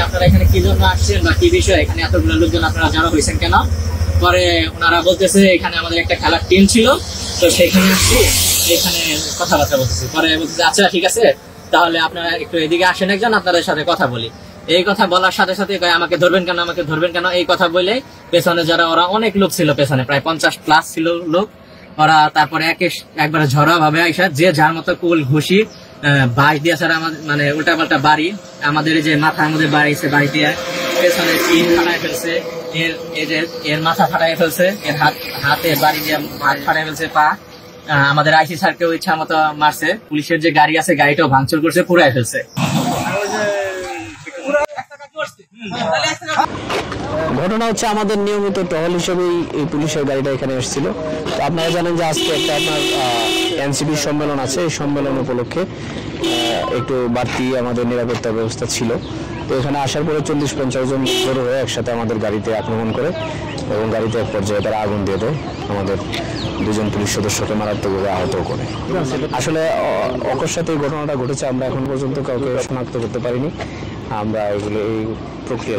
আপনারা এখানে কি জন্য আসছেন বা কি বিষয় এখানে এতগুলো লোকজন আপনারা জড়ো হয়েছেন কেন। পরে ওনারা বলতেছে এখানে আমাদের একটা খেলার টিম ছিল, তো সেখানে আসছি, এখানে কথাবার্তা বলতেছি। পরে বলতেছে আচ্ছা ঠিক আছে, তাহলে আপনারা একটু এদিকে আসেন, একজন আপনাদের সাথে কথা বলি। এই কথা বলার সাথে সাথে আমাকে ধরবেন কেন, আমাকে ধরবেন কেন, এই কথা বলে পেছনে যারা ওরা অনেক লোক ছিল, পেছনে প্রায় 50+ ছিল লোক ওরা। তারপরে একবারে ঝরা ভাবে আইসা যে যার মতো কুল ঘুষি বাঁশ দিয়ে ছাড়া আমাদের মানে উল্টা পাল্টা বাড়ি, আমাদের যে মাথার মধ্যে বাড়িছে, বাড়ি দিয়ে পেছনে চিন ফাটাই ফেলছে, এর মাথা ফাটাই ফেলছে, এর হাতে বাড়ি দিয়ে ফাটাই ফেলছে পা। আমাদের আইসি স্যারকেও ইচ্ছা মতো মারছে, পুলিশের যে গাড়ি আছে গাড়িটাও ভাঙচুর করছে, পুরাই ফেলছে। ঘটনা হচ্ছে আমাদের নিয়মিত টহল হিসেবেই এই পুলিশের গাড়িটা এখানে এসেছিল। তো আপনারা জানেন যে আজকে একটা আপনার এনসিপির সম্মেলন আছে, এই সম্মেলন উপলক্ষে একটু বাড়তি আমাদের নিরাপত্তা ব্যবস্থা ছিল। তো এখানে আসার পরে 40-50 জন জড়ো হয়ে একসাথে আমাদের গাড়িতে আক্রমণ করে এবং গাড়িতে এক পর্যায়ে তারা আগুন দিয়ে দেয়, আমাদের 2 জন পুলিশ সদস্যকে মারাত্মকভাবে আহত করে। আসলে অকস্মাৎ এই ঘটনাটা ঘটেছে, আমরা এখন পর্যন্ত কাউকে শনাক্ত করতে পারিনি, আমরা এগুলো এই প্রক্রিয়া